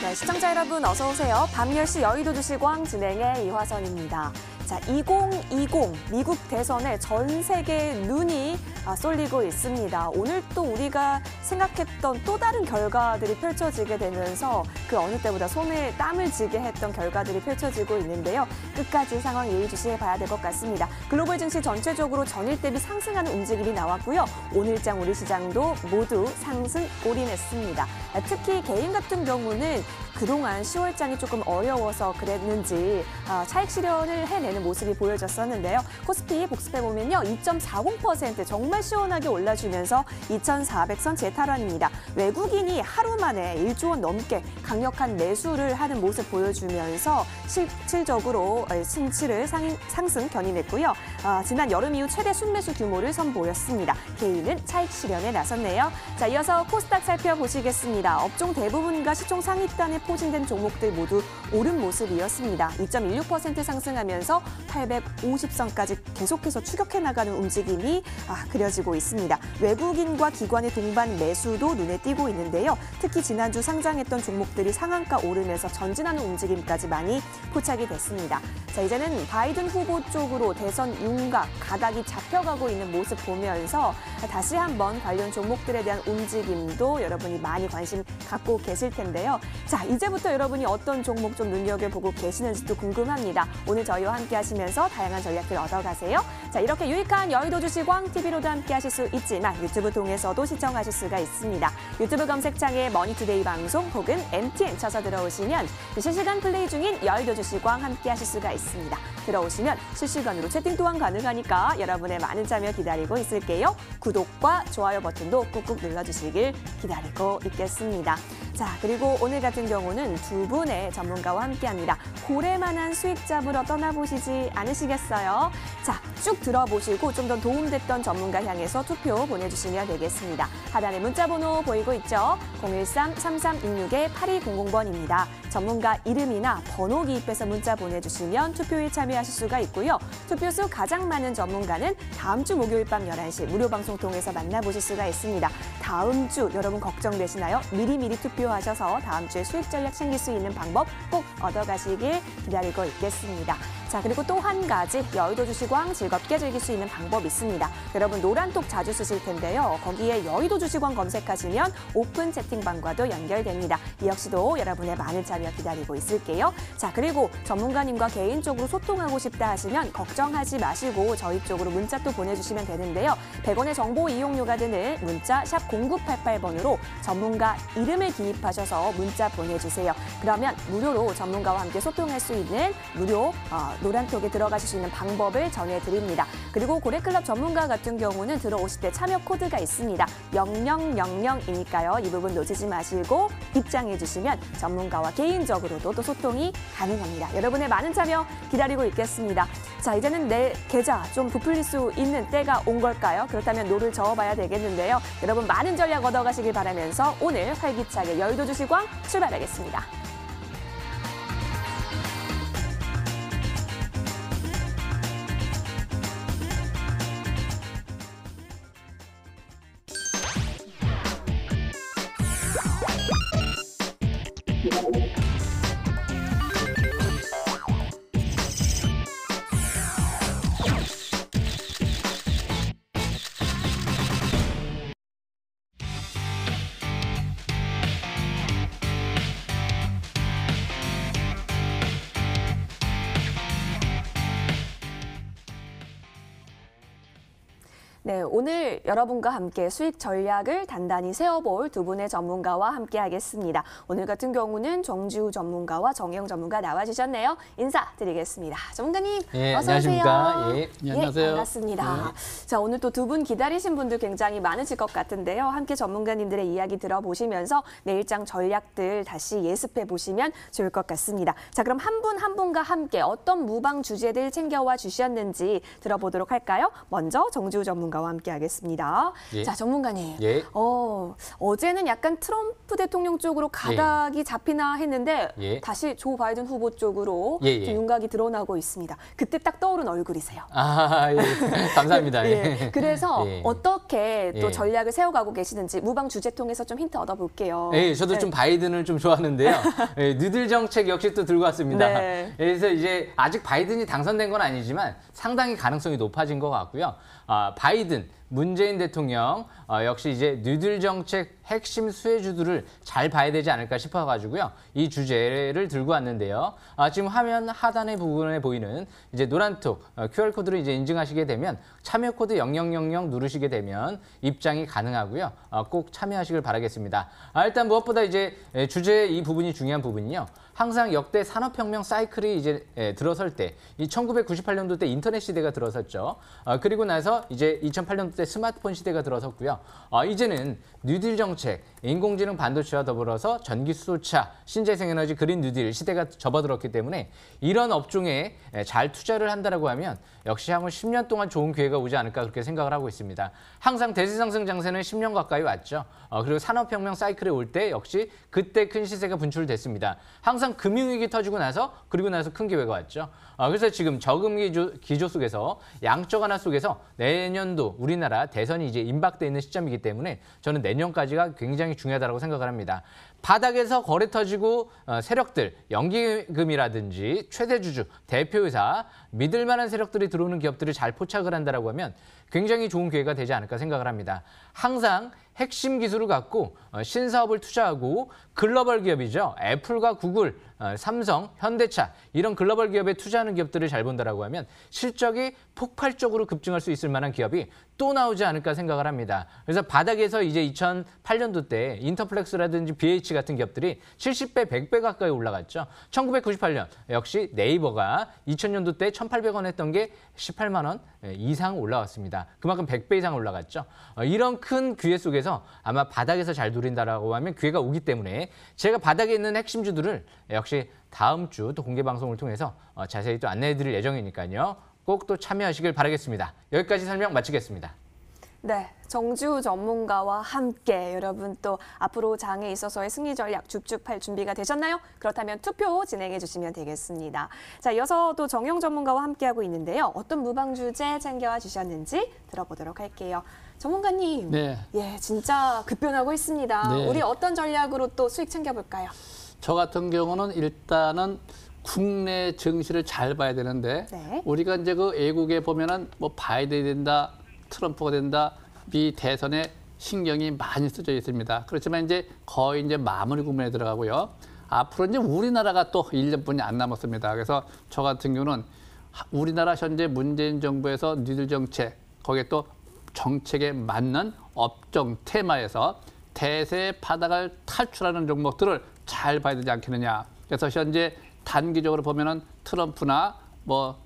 네, 시청자 여러분 어서 오세요. 밤 10시 여의도 주시광 진행의 이화선입니다. 자, 2020 미국 대선에 전 세계 눈이 쏠리고 있습니다. 오늘 또 우리가 생각했던 또 다른 결과들이 펼쳐지게 되면서 그 어느 때보다 손에 땀을 쥐게 했던 결과들이 펼쳐지고 있는데요. 끝까지 상황 예의주시해 봐야 될 것 같습니다. 글로벌 증시 전체적으로 전일 대비 상승하는 움직임이 나왔고요. 오늘장 우리 시장도 모두 상승 올인했습니다. 특히 개인 같은 경우는 그동안 10월장이 조금 어려워서 그랬는지 차익 실현을 해내는 모습이 보여졌었는데요. 코스피 복습해보면요. 2.40% 정말 시원하게 올라주면서 2,400선 재탈환입니다. 외국인이 하루 만에 1조 원 넘게 강력한 매수를 하는 모습 보여주면서 실질적으로 순치를 상승 견인했고요. 지난 여름 이후 최대 순매수 규모를 선보였습니다. 개인은 차익 실현에 나섰네요. 자, 이어서 코스닥 살펴보시겠습니다. 업종 대부분과 시총 상위단에 포진된 종목들 모두 오른 모습이었습니다. 2.16% 상승하면서 850선까지 계속해서 추격해 나가는 움직임이 그려지고 있습니다. 외국인과 기관의 동반 매수도 눈에 띄고 있는데요. 특히 지난주 상장했던 종목들이 상한가 오르면서 전진하는 움직임까지 많이 포착이 됐습니다. 자, 이제는 바이든 후보 쪽으로 대선 윤곽, 가닥이 잡혀가고 있는 모습 보면서 다시 한번 관련 종목들에 대한 움직임도 여러분이 많이 관심 갖고 계실 텐데요. 자, 이제부터 여러분이 어떤 종목 좀 눈여겨보고 계시는지도 궁금합니다. 오늘 저희와 함께 하시면서 다양한 전략들 얻어가세요. 자, 이렇게 유익한 여의도 주시광 TV로도 함께 하실 수 있지만 유튜브 통해서도 시청하실 수가 있습니다. 유튜브 검색창에 머니투데이 방송 혹은 MTN 쳐서 들어오시면 실시간 플레이 중인 여의도 주시광 함께 하실 수가 있습니다. 들어오시면 실시간으로 채팅 또한 가능하니까 여러분의 많은 참여 기다리고 있을게요. 구독과 좋아요 버튼도 꾹꾹 눌러주시길 기다리고 있겠습니다. 자, 그리고 오늘 같은 경우는 두 분의 전문가와 함께합니다. 고래만한 수익 잡으러 떠나보시지 않으시겠어요? 자, 쭉 들어보시고 좀 더 도움됐던 전문가 향해서 투표 보내주시면 되겠습니다. 하단에 문자번호 보이고 있죠? 013-3366-8200번입니다. 전문가 이름이나 번호 기입해서 문자 보내주시면 투표에 참여하실 수가 있고요. 투표수 가장 많은 전문가는 다음 주 목요일 밤 11시 무료 방송 통해서 만나보실 수가 있습니다. 다음 주 여러분 걱정되시나요? 미리미리 투표하셔서 다음 주에 수익 전략 챙길 수 있는 방법 꼭 얻어가시길 기다리고 있겠습니다. 자, 그리고 또 한 가지 여의도 주시광 즐겁게 즐길 수 있는 방법 있습니다. 여러분 노란톡 자주 쓰실 텐데요. 거기에 여의도 주시광 검색하시면 오픈 채팅방과도 연결됩니다. 이 역시도 여러분의 많은 참여 기다리고 있을게요. 자, 그리고 전문가님과 개인적으로 소통하고 싶다 하시면 걱정하지 마시고 저희 쪽으로 문자 또 보내주시면 되는데요. 100원의 정보 이용료가 드는 문자 샵 0988번으로 전문가 이름을 기입하셔서 문자 보내주세요. 그러면 무료로 전문가와 함께 소통할 수 있는 무료 노란톡에 들어가실 수 있는 방법을 전해드립니다. 그리고 고래클럽 전문가 같은 경우는 들어오실 때 참여 코드가 있습니다. 0000이니까요. 이 부분 놓치지 마시고 입장해 주시면 전문가와 개인적으로도 또 소통이 가능합니다. 여러분의 많은 참여 기다리고 있겠습니다. 자, 이제는 내 계좌 좀 부풀릴 수 있는 때가 온 걸까요? 그렇다면 노를 저어봐야 되겠는데요. 여러분 많은 전략 얻어가시길 바라면서 오늘 활기차게 여의도 주시광 출발하겠습니다. 네, 오늘 여러분과 함께 수익 전략을 단단히 세워볼 두 분의 전문가와 함께 하겠습니다. 오늘 같은 경우는 정지우 전문가와 정혜영 전문가 나와주셨네요. 인사드리겠습니다. 전문가님, 예, 어서 안녕하십니까? 오세요. 예, 안녕하세요. 반갑습니다. 네. 자, 오늘 또 두 분 기다리신 분들 굉장히 많으실 것 같은데요. 함께 전문가님들의 이야기 들어보시면서 내일장 전략들 다시 예습해 보시면 좋을 것 같습니다. 자, 그럼 한 분 한 분과 함께 어떤 무방 주제들 챙겨와 주셨는지 들어보도록 할까요? 먼저 정지우 전문가 전문가와 함께하겠습니다. 예. 자, 전문가님. 예. 어제는 약간 트럼프 대통령 쪽으로 가닥이 잡히나 했는데 예. 다시 조 바이든 후보 쪽으로 예. 좀 윤곽이 드러나고 있습니다. 그때 딱 떠오른 얼굴이세요. 예. 감사합니다. 예. 그래서 예. 어떻게 또 예. 전략을 세워가고 계시는지 무방 주제 통해서 좀 힌트 얻어볼게요. 예, 저도 좀 바이든을 좀 좋아하는데요. 예, 뉴딜 정책 역시 또 들고 왔습니다. 네. 그래서 이제 아직 바이든이 당선된 건 아니지만 상당히 가능성이 높아진 것 같고요. 바이든, 문재인 대통령 역시 이제 뉴딜 정책 핵심 수혜주들을 잘 봐야 되지 않을까 싶어가지고요. 이 주제를 들고 왔는데요. 지금 화면 하단의 부분에 보이는 이제 노란톡 QR코드를 이제 인증하시게 되면 참여 코드 0000 누르시게 되면 입장이 가능하고요. 꼭 참여하시길 바라겠습니다. 일단 무엇보다 이제 주제 이 부분이 중요한 부분이요. 항상 역대 산업혁명 사이클이 이제 들어설 때, 이 1998년도 때 인터넷 시대가 들어섰죠. 그리고 나서 이제 2008년도 때 스마트폰 시대가 들어섰고요. 이제는 뉴딜 정책, 인공지능 반도체와 더불어서 전기 수소차, 신재생에너지 그린 뉴딜 시대가 접어들었기 때문에 이런 업종에 잘 투자를 한다라고 하면 역시 향후 10년 동안 좋은 기회가 오지 않을까 그렇게 생각을 하고 있습니다. 항상 대세 상승 장세는 10년 가까이 왔죠. 그리고 산업혁명 사이클에 올 때 역시 그때 큰 시세가 분출됐습니다. 항상 금융위기 터지고 나서 그리고 나서 큰 기회가 왔죠. 그래서 지금 저금리 기조 속에서 양적 완화 속에서 내년도 우리나라 대선이 이제 임박돼 있는 시점이기 때문에 저는 내년까지가 굉장히 중요하다고 생각을 합니다. 바닥에서 거래 터지고 세력들, 연기금이라든지 최대주주, 대표이사, 믿을 만한 세력들이 들어오는 기업들을 잘 포착을 한다라고 하면 굉장히 좋은 기회가 되지 않을까 생각을 합니다. 항상 핵심 기술을 갖고 신사업을 투자하고 글로벌 기업이죠. 애플과 구글, 삼성, 현대차 이런 글로벌 기업에 투자하는 기업들을 잘 본다라고 하면 실적이 폭발적으로 급증할 수 있을 만한 기업이 또 나오지 않을까 생각을 합니다. 그래서 바닥에서 이제 2008년도 때 인터플렉스라든지 BH 같은 기업들이 70배, 100배 가까이 올라갔죠. 1998년 역시 네이버가 2000년도 때 1,800원 했던 게 18만 원 이상 올라왔습니다. 그만큼 100배 이상 올라갔죠. 이런 큰 기회 속에서 아마 바닥에서 잘 누린다라고 하면 기회가 오기 때문에 제가 바닥에 있는 핵심주들을 역시 다음 주 또 공개 방송을 통해서 자세히 또 안내해 드릴 예정이니까요. 꼭 또 참여하시길 바라겠습니다. 여기까지 설명 마치겠습니다. 네, 정지우 전문가와 함께 여러분 또 앞으로 장에 있어서의 승리 전략 쭉쭉 팔 준비가 되셨나요? 그렇다면 투표 진행해 주시면 되겠습니다. 자, 이어서 또 정용 전문가와 함께하고 있는데요. 어떤 무방 주제 챙겨와 주셨는지 들어보도록 할게요. 전문가님, 네. 예, 진짜 급변하고 있습니다. 네. 우리 어떤 전략으로 또 수익 챙겨볼까요? 저 같은 경우는 일단은 국내 증시를 잘 봐야 되는데 네. 우리가 이제 그 외국에 보면은 뭐 바이든이 된다, 트럼프가 된다, 미 대선에 신경이 많이 쓰여 있습니다. 그렇지만 이제 거의 이제 마무리 국면에 들어가고요. 앞으로 이제 우리나라가 또 1년뿐이 안 남았습니다. 그래서 저 같은 경우는 우리나라 현재 문재인 정부에서 뉴딜 정책, 거기에 또 정책에 맞는 업종 테마에서 대세 바닥을 탈출하는 종목들을 잘 봐야 되지 않겠느냐. 그래서 현재 단기적으로 보면은 트럼프나 뭐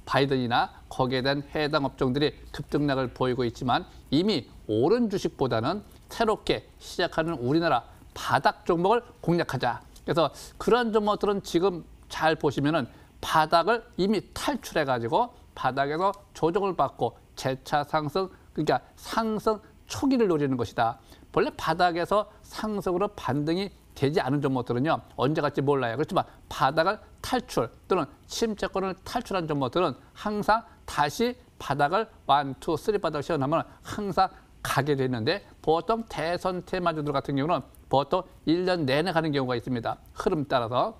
바이든이나 거기에 대한 해당 업종들이 급등락을 보이고 있지만 이미 오른 주식보다는 새롭게 시작하는 우리나라 바닥 종목을 공략하자. 그래서 그런 종목들은 지금 잘 보시면은 바닥을 이미 탈출해가지고 바닥에서 조정을 받고 재차 상승, 그러니까 상승 초기를 노리는 것이다. 원래 바닥에서 상승으로 반등이 되지 않은 종목들은요, 언제 갈지 몰라요. 그렇지만 바닥을 탈출 또는 침체권을 탈출한 종목들은 항상 다시 바닥을 1, 2, 3 바닥을 시험하면 항상 가게 되는데 보통 대선 테마주들 같은 경우는 보통 1년 내내 가는 경우가 있습니다. 흐름 따라서.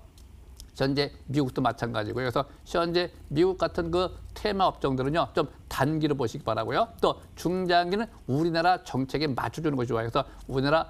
현재 미국도 마찬가지고요. 그래서 현재 미국 같은 그 테마 업종들은요, 좀 단기로 보시기 바라고요. 또 중장기는 우리나라 정책에 맞춰주는 것이 좋아요. 그래서 우리나라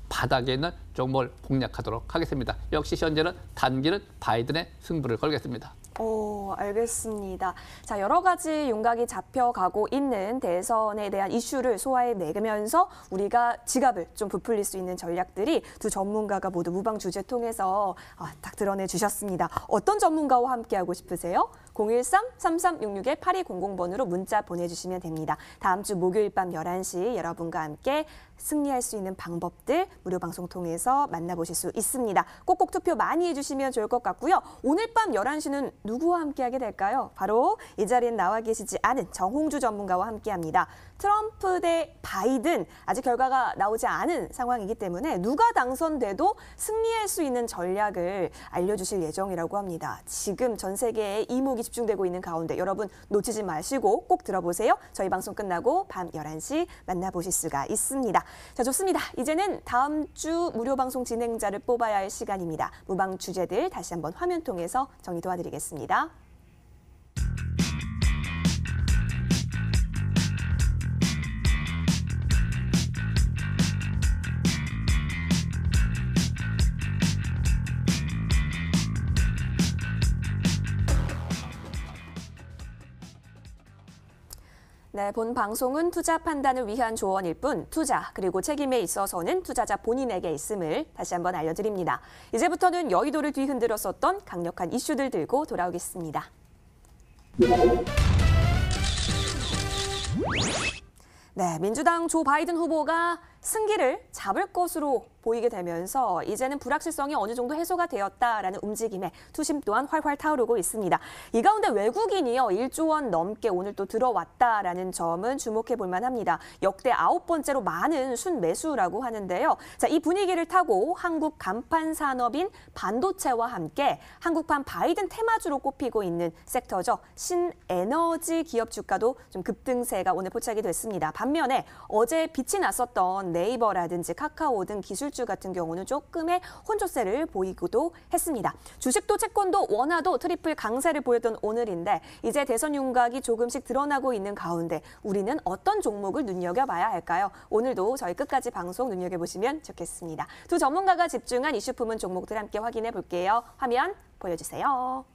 바닥에 있는 종목을 공략하도록 하겠습니다. 역시 현재는 단기는 바이든의 승부를 걸겠습니다. 오, 알겠습니다. 자, 여러 가지 윤곽이 잡혀가고 있는 대선에 대한 이슈를 소화해내면서 우리가 지갑을 좀 부풀릴 수 있는 전략들이 두 전문가가 모두 무방 주제 통해서 딱 드러내 주셨습니다. 어떤 전문가와 함께하고 싶으세요? 013-3366-8200번으로 문자 보내주시면 됩니다. 다음 주 목요일 밤 11시 여러분과 함께 승리할 수 있는 방법들 무료 방송 통해서 만나보실 수 있습니다. 꼭꼭 투표 많이 해주시면 좋을 것 같고요. 오늘 밤 11시는 누구와 함께하게 될까요? 바로 이 자리에 나와 계시지 않은 정홍주 전문가와 함께합니다. 트럼프 대 바이든, 아직 결과가 나오지 않은 상황이기 때문에 누가 당선돼도 승리할 수 있는 전략을 알려주실 예정이라고 합니다. 지금 전 세계에 이목이 집중되고 있는 가운데 여러분 놓치지 마시고 꼭 들어보세요. 저희 방송 끝나고 밤 11시 만나보실 수가 있습니다. 자, 좋습니다. 이제는 다음 주 무료 방송 진행자를 뽑아야 할 시간입니다. 무방 주제들 다시 한번 화면 통해서 정리 도와드리겠습니다. 네, 본 방송은 투자 판단을 위한 조언일 뿐 투자 그리고 책임에 있어서는 투자자 본인에게 있음을 다시 한번 알려드립니다. 이제부터는 여의도를 뒤흔들었었던 강력한 이슈들 들고 돌아오겠습니다. 네, 민주당 조 바이든 후보가 승기를 잡을 것으로 보이게 되면서 이제는 불확실성이 어느 정도 해소가 되었다라는 움직임에 투심 또한 활활 타오르고 있습니다. 이 가운데 외국인이요 1조 원 넘게 오늘 또 들어왔다라는 점은 주목해 볼 만합니다. 역대 9번째로 많은 순매수라고 하는데요. 자, 이 분위기를 타고 한국 간판 산업인 반도체와 함께 한국판 바이든 테마주로 꼽히고 있는 섹터죠. 신에너지 기업 주가도 좀 급등세가 오늘 포착이 됐습니다. 반면에 어제 빛이 났었던 네이버라든지 카카오 등 기술주 같은 경우는 조금의 혼조세를 보이기도 했습니다. 주식도 채권도 원화도 트리플 강세를 보였던 오늘인데 이제 대선 윤곽이 조금씩 드러나고 있는 가운데 우리는 어떤 종목을 눈여겨봐야 할까요? 오늘도 저희 끝까지 방송 눈여겨보시면 좋겠습니다. 두 전문가가 집중한 이슈 품은 종목들 함께 확인해 볼게요. 화면 보여주세요.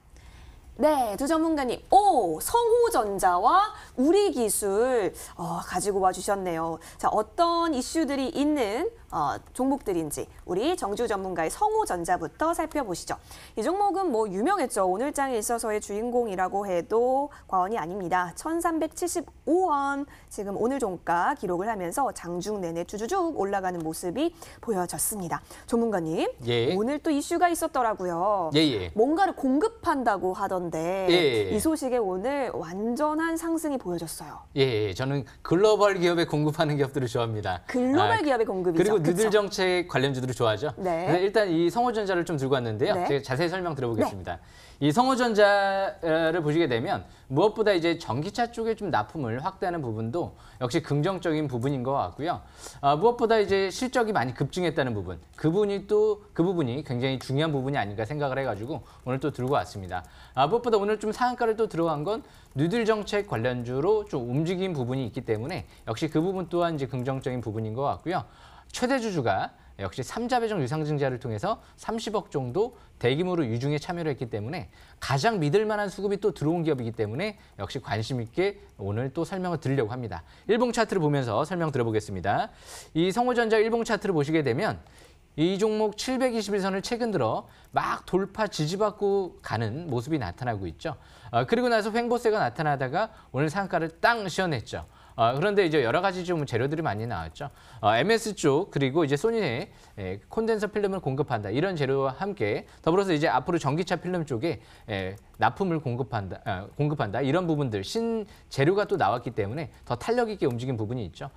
네, 두 전문가님. 성호전자와 우리기술 가지고 와주셨네요. 자, 어떤 이슈들이 있는 종목들인지 우리 정주 전문가의 성호전자부터 살펴보시죠. 이 종목은 뭐 유명했죠. 오늘장에 있어서의 주인공이라고 해도 과언이 아닙니다. 1,375원 지금 오늘 종가 기록을 하면서 장중 내내 주주쭉 올라가는 모습이 보여졌습니다. 전문가님, 예. 오늘 또 이슈가 있었더라고요. 예. 뭔가를 공급한다고 하던데 예. 이 소식에 오늘 완전한 상승이 보여졌어요. 예, 저는 글로벌 기업에 공급하는 기업들을 좋아합니다. 글로벌 기업의 공급이죠. 그리고 누들 그쵸? 정책 관련주들을 좋아하죠. 네. 그래서 일단 이 성호전자를 좀 들고 왔는데요. 네. 제가 자세히 설명 드려보겠습니다. 이 성호전자를 보시게 되면 무엇보다 이제 전기차 쪽에 좀 납품을 확대하는 부분도 역시 긍정적인 부분인 것 같고요. 무엇보다 이제 실적이 많이 급증했다는 부분, 그 부분이 굉장히 중요한 부분이 아닌가 생각을 해가지고 오늘 또 들고 왔습니다. 무엇보다 오늘 좀 상한가를 또 들어간 건 뉴딜 정책 관련주로 좀 움직인 부분이 있기 때문에 역시 그 부분 또한 이제 긍정적인 부분인 것 같고요. 최대 주주가 역시 3자 배정 유상증자를 통해서 30억 정도 대규모로 유중에 참여를 했기 때문에 가장 믿을 만한 수급이 또 들어온 기업이기 때문에 역시 관심 있게 오늘 또 설명을 드리려고 합니다. 일봉 차트를 보면서 설명 드려보겠습니다. 이 성호전자 일봉 차트를 보시게 되면 이 종목 721선을 최근 들어 막 돌파 지지받고 가는 모습이 나타나고 있죠. 그리고 나서 횡보세가 나타나다가 오늘 상한가를 땅 씌워냈죠. 그런데 이제 여러 가지 좀 재료들이 많이 나왔죠. MS 쪽 그리고 이제 소니의 콘덴서 필름을 공급한다 이런 재료와 함께 더불어서 이제 앞으로 전기차 필름 쪽에 납품을 공급한다 이런 부분들 신 재료가 또 나왔기 때문에 더 탄력 있게 움직인 부분이 있죠.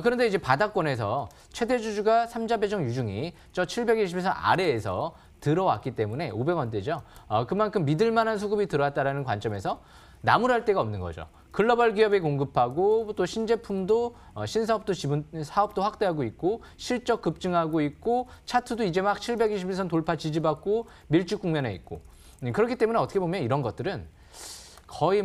그런데 이제 바닥권에서 최대 주주가 3자 배정 유중이 저 720에서 아래에서 들어왔기 때문에 500원대죠. 그만큼 믿을 만한 수급이 들어왔다라는 관점에서 나무랄 데가 없는 거죠. 글로벌 기업에 공급하고 또 신제품도 신사업도 사업도 확대하고 있고 실적 급증하고 있고 차트도 이제 막 721선 돌파 지지받고 밀집 국면에 있고 그렇기 때문에 어떻게 보면 이런 것들은 거의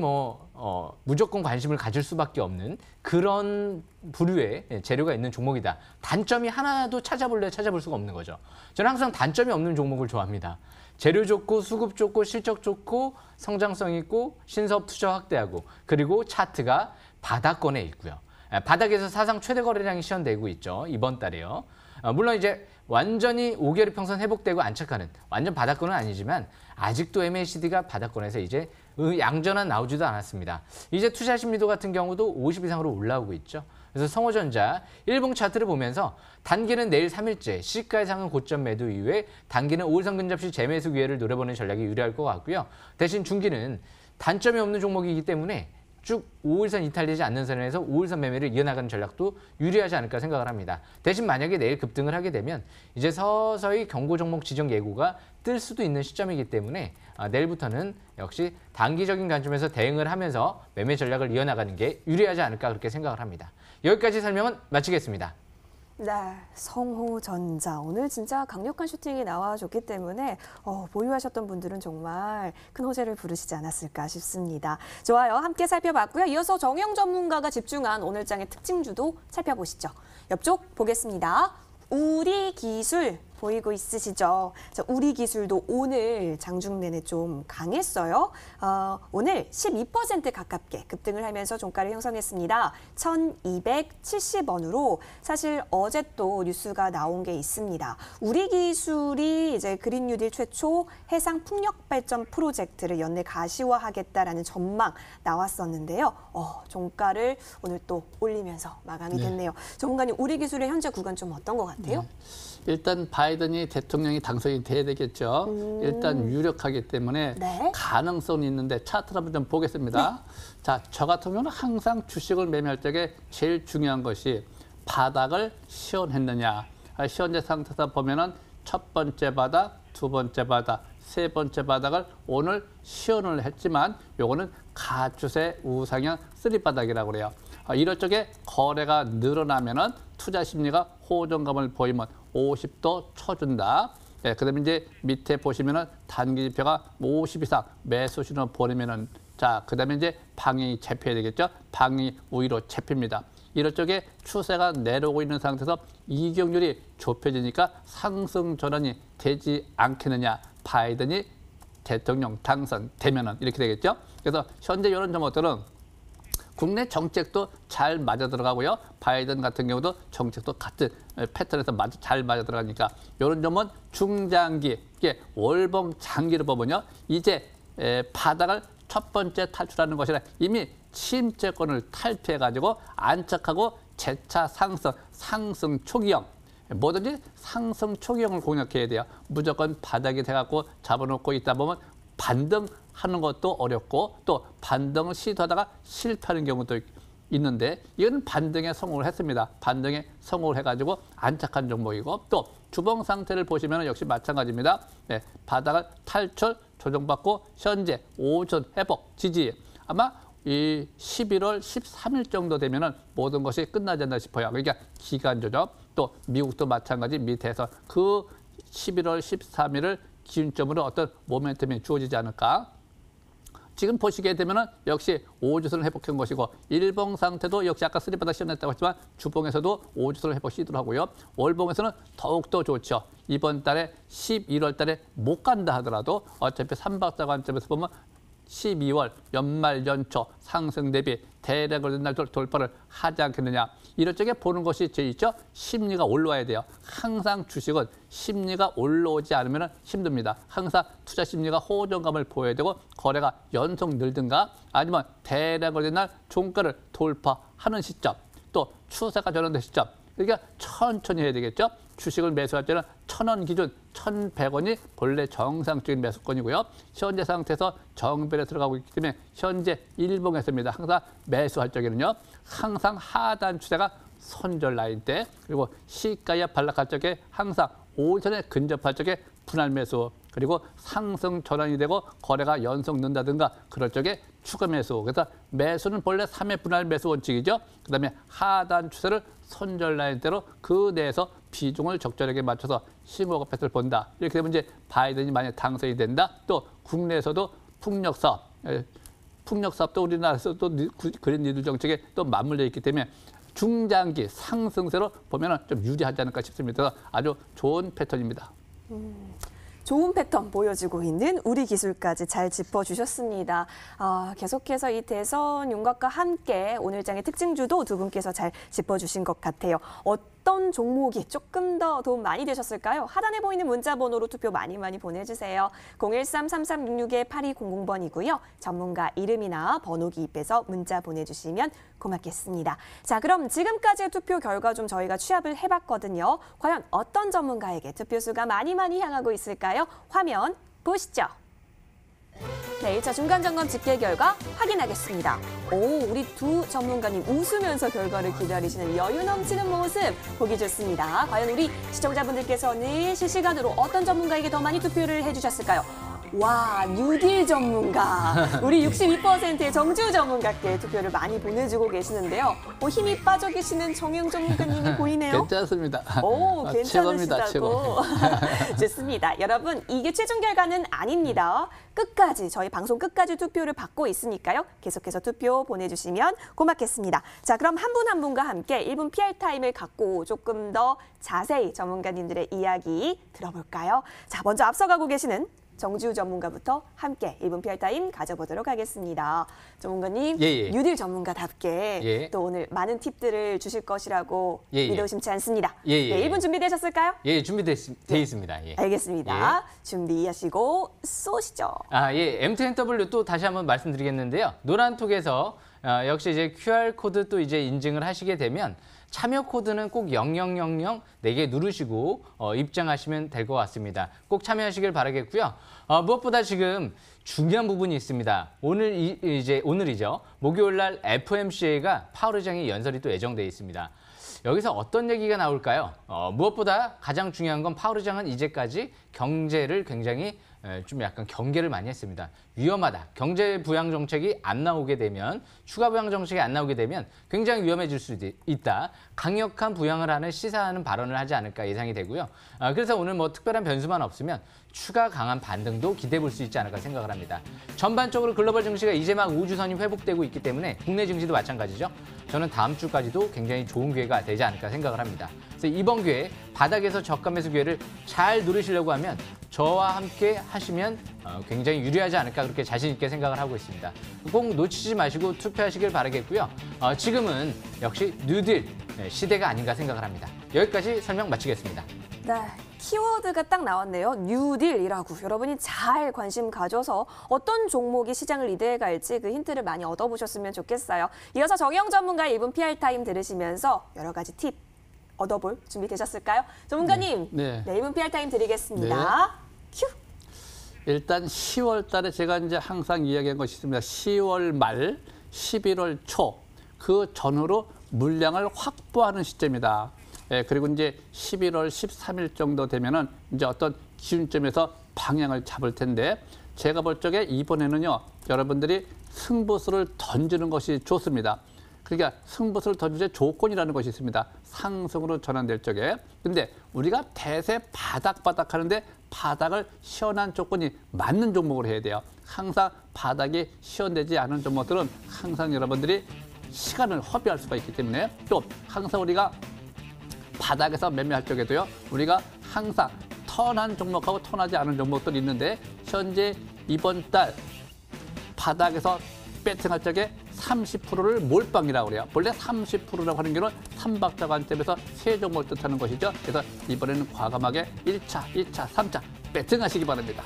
무조건 관심을 가질 수밖에 없는 그런 부류의 재료가 있는 종목이다. 단점이 하나도 찾아볼 수가 없는 거죠. 저는 항상 단점이 없는 종목을 좋아합니다. 재료 좋고 수급 좋고 실적 좋고 성장성 있고 신사업 투자 확대하고 그리고 차트가 바닥권에 있고요. 바닥에서 사상 최대 거래량이 시현되고 있죠. 이번 달에요. 물론 이제 완전히 5개월 평선 회복되고 안착하는 완전 바닥권은 아니지만 아직도 MACD가 바닥권에서 이제 양전환 나오지도 않았습니다. 이제 투자 심리도 같은 경우도 50 이상으로 올라오고 있죠. 그래서 성호전자 일봉 차트를 보면서 단기는 내일 3일째 시가의 상은 고점 매도 이후에 단기는 5일선 근접 시 재매수 기회를 노려보는 전략이 유리할 것 같고요. 대신 중기는 단점이 없는 종목이기 때문에 쭉 5일선 이탈되지 않는 선에서 5일선 매매를 이어나가는 전략도 유리하지 않을까 생각을 합니다. 대신 만약에 내일 급등을 하게 되면 이제 서서히 경고 종목 지정 예고가 뜰 수도 있는 시점이기 때문에 내일부터는 역시 단기적인 관점에서 대응을 하면서 매매 전략을 이어나가는 게 유리하지 않을까 그렇게 생각을 합니다. 여기까지 설명은 마치겠습니다. 네, 성호전자 오늘 진짜 강력한 슈팅이 나와줬기 때문에 보유하셨던 분들은 정말 큰 호재를 부르시지 않았을까 싶습니다. 좋아요, 함께 살펴봤고요. 이어서 정영 전문가가 집중한 오늘 장의 특징주도 살펴보시죠. 옆쪽 보겠습니다. 우리기술 보이고 있으시죠? 자, 우리기술도 오늘 장중 내내 좀 강했어요. 오늘 12% 가깝게 급등을 하면서 종가를 형성했습니다. 1,270원으로 사실 어제 또 뉴스가 나온 게 있습니다. 우리기술이 이제 그린 뉴딜 최초 해상 풍력 발전 프로젝트를 연내 가시화하겠다라는 전망 나왔었는데요. 종가를 오늘 또 올리면서 마감이 됐네요. 전문가님, 우리기술의 현재 구간 좀 어떤 것 같아요? 일단 바이든이 대통령이 당선이 돼야 되겠죠. 일단 유력하기 때문에 가능성이 있는데 차트를 한번 좀 보겠습니다. 자, 저 같은 경우는 항상 주식을 매매할 적에 제일 중요한 것이 바닥을 시연했느냐. 시연제 상태에서 보면은 첫 번째 바닥, 두 번째 바닥, 세 번째 바닥을 오늘 시연을 했지만 요거는 가추세 우상향 3바닥이라고 그래요. 이럴 적에 거래가 늘어나면은 투자 심리가 호전감을 보이면 50도 쳐준다. 네, 그다음에 이제 밑에 보시면은 단기 지표가 50 이상 매수 신호 보내면은 자, 그다음에 이제 방향이 잡혀야 되겠죠. 방향이 우위로 잡힙니다. 이럴 적에 추세가 내려오고 있는 상태에서 이격률이 좁혀지니까 상승 전환이 되지 않겠느냐. 바이든이 대통령 당선되면은 이렇게 되겠죠. 그래서 현재 이런 점들은 국내 정책도 잘 맞아 들어가고요. 바이든 같은 경우도 정책도 같은 패턴에서 잘 맞아 들어가니까 이런 점은 중장기, 이게 월봉 장기를 보면요. 이제 바닥을 첫 번째 탈출하는 것이라 이미 침체권을 탈피해가지고 안착하고 재차 상승 초기형. 뭐든지 상승 초기형을 공략해야 돼요. 무조건 바닥이 돼갖고 잡아놓고 있다 보면 반등하는 것도 어렵고 또 반등을 시도하다가 실패하는 경우도 있는데 이거는 반등에 성공을 했습니다. 반등에 성공을 해가지고 안착한 종목이고 또 주봉 상태를 보시면 역시 마찬가지입니다. 네, 바닥을 탈출, 조정받고 현재 5전 회복 지지 아마 이 11월 13일 정도 되면은 모든 것이 끝나지 않나 싶어요. 그러니까 기간 조정 또 미국도 마찬가지 밑에서 그 11월 13일을 기준점으로 어떤 모멘텀이 주어지지 않을까. 지금 보시게 되면은 역시 5주선을 회복한 것이고 일봉 상태도 역시 아까 3바닥 시연했다고 했지만 주봉에서도 5주선을 회복 시도를 하고요. 월봉에서는 더욱더 좋죠. 이번 달에 11월 달에 못 간다 하더라도 어차피 3박자 관점에서 보면 12월 연말 연초 상승 대비 대략을 날 돌파를 하지 않겠느냐. 이럴 적에 보는 것이 제일 있죠. 심리가 올라와야 돼요. 항상 주식은 심리가 올라오지 않으면 힘듭니다. 항상 투자 심리가 호전감을 보여야 되고 거래가 연속 늘든가 아니면 대략을 날 종가를 돌파하는 시점 또 추세가 전환된 시점. 그러니까 천천히 해야 되겠죠. 주식을 매수할 때는 1,000원 기준 1,100원이 본래 정상적인 매수권이고요. 현재 상태에서 정배에 들어가고 있기 때문에 현재 일봉에서입니다. 항상 매수할 적에는요. 항상 하단 추세가 손절 라인 때 그리고 시가에 반락할 적에 항상 5일선에 근접할 적에 분할 매수 그리고 상승 전환이 되고 거래가 연속 는다든가 그럴 적에 추가 매수. 그래서 매수는 본래 3회 분할 매수 원칙이죠. 그다음에 하단 추세를 손절 라인대로 그 내에서 비중을 적절하게 맞춰서 싱거가 패스를 본다. 이렇게 되면 이제 바이든이 만약 당선이 된다. 또 국내에서도 풍력사업도 우리나라에서 또 그린 뉴딜 정책에 또 맞물려 있기 때문에 중장기 상승세로 보면 좀 유리하지 않을까 싶습니다. 그래서 아주 좋은 패턴입니다. 좋은 패턴 보여주고 있는 우리 기술까지 잘 짚어주셨습니다. 계속해서 이 대선 윤곽과 함께 오늘 장의 특징주도 두 분께서 잘 짚어주신 것 같아요. 어떤 종목이 조금 더 도움 많이 되셨을까요? 하단에 보이는 문자 번호로 투표 많이 보내주세요. 013-3366-8200번이고요. 전문가 이름이나 번호 기입해서 문자 보내주시면 고맙겠습니다. 자, 그럼 지금까지의 투표 결과 좀 저희가 취합을 해봤거든요. 과연 어떤 전문가에게 투표수가 많이 향하고 있을까요? 화면 보시죠. 네, 1차 중간점검 집계 결과 확인하겠습니다. 오, 우리 두 전문가님 웃으면서 결과를 기다리시는 여유 넘치는 모습 보기 좋습니다. 과연 우리 시청자분들께서는 실시간으로 어떤 전문가에게 더 많이 투표를 해주셨을까요? 와, 뉴딜 전문가. 우리 62%의 정주 전문가께 투표를 많이 보내주고 계시는데요. 힘이 빠져 계시는 정영 전문가님이 보이네요. 괜찮습니다. 오, 최고입니다, 괜찮으시다고. 좋습니다. 여러분, 이게 최종 결과는 아닙니다. 끝까지, 저희 방송 끝까지 투표를 받고 있으니까요. 계속해서 투표 보내주시면 고맙겠습니다. 자, 그럼 한 분 한 분과 함께 1분 PR 타임을 갖고 조금 더 자세히 전문가님들의 이야기 들어볼까요? 자, 먼저 앞서가고 계시는 정지우 전문가부터 함께 1분 PR 타임 가져보도록 하겠습니다. 전문가님, 뉴딜 전문가답게 또 오늘 많은 팁들을 주실 것이라고 믿어 의심치 않습니다. 네, 1분 준비되셨을까요? 예, 준비되어 있습니다. 예. 알겠습니다. 준비하시고 쏘시죠. M10W 또 다시 한번 말씀드리겠는데요. 노란톡에서 역시 이제 QR코드 또 이제 인증을 하시게 되면 참여 코드는 꼭 0000 4개 누르시고 입장하시면 될 것 같습니다. 꼭 참여하시길 바라겠고요. 무엇보다 지금 중요한 부분이 있습니다. 오늘이죠. 목요일 날 FMCA가 파워르장의 연설이 또 예정되어 있습니다. 여기서 어떤 얘기가 나올까요? 무엇보다 가장 중요한 건 파워르장은 이제까지 경제를 굉장히 좀 약간 경계를 많이 했습니다. 위험하다. 경제 부양 정책이 안 나오게 되면, 추가 부양 정책이 안 나오게 되면 굉장히 위험해질 수 있다. 강력한 부양을 하는 시사하는 발언을 하지 않을까 예상이 되고요. 그래서 오늘 뭐 특별한 변수만 없으면 추가 강한 반등도 기대해 볼 수 있지 않을까 생각을 합니다. 전반적으로 글로벌 증시가 이제 막 우주선이 회복되고 있기 때문에 국내 증시도 마찬가지죠. 저는 다음 주까지도 굉장히 좋은 기회가 되지 않을까 생각을 합니다. 그래서 이번 기회에 바닥에서 저가 매수 기회를 잘 누리시려고 하면 저와 함께 하시면 굉장히 유리하지 않을까 그렇게 자신 있게 생각을 하고 있습니다. 꼭 놓치지 마시고 투표하시길 바라겠고요. 지금은 역시 뉴딜 시대가 아닌가 생각을 합니다. 여기까지 설명 마치겠습니다. 네, 키워드가 딱 나왔네요. 뉴딜이라고. 여러분이 잘 관심 가져서 어떤 종목이 시장을 리드해 갈지 그 힌트를 많이 얻어보셨으면 좋겠어요. 이어서 정영 전문가의 1분 PR 타임 들으시면서 여러 가지 팁 얻어볼 준비 되셨을까요? 전문가님, 네, 1분 PR 타임 드리겠습니다. 큐! 일단 10월 달에 제가 이제 항상 이야기한 것이 있습니다. 10월 말, 11월 초, 그 전후로 물량을 확보하는 시점이다. 그리고 이제 11월 13일 정도 되면은 이제 어떤 기준점에서 방향을 잡을 텐데, 제가 볼 적에 이번에는요, 여러분들이 승부수를 던지는 것이 좋습니다. 그러니까 승부수를 던질 조건이라는 것이 있습니다. 상승으로 전환될 적에. 근데 우리가 대세 바닥 하는데 바닥을 시원한 조건이 맞는 종목으로 해야 돼요. 항상 바닥이 시원되지 않은 종목들은 항상 여러분들이 시간을 허비할 수가 있기 때문에, 또 항상 우리가 바닥에서 매매할 적에도요, 우리가 항상 턴한 종목하고 턴하지 않은 종목들이 있는데, 현재 이번 달 바닥에서 배팅할 적에 30%를 몰빵이라고 그래요. 원래 30%라고 하는 게는 3박자 관점에서 세 종목을 뜻하는 것이죠. 그래서 이번에는 과감하게 1차, 2차, 3차 배팅하시기 바랍니다.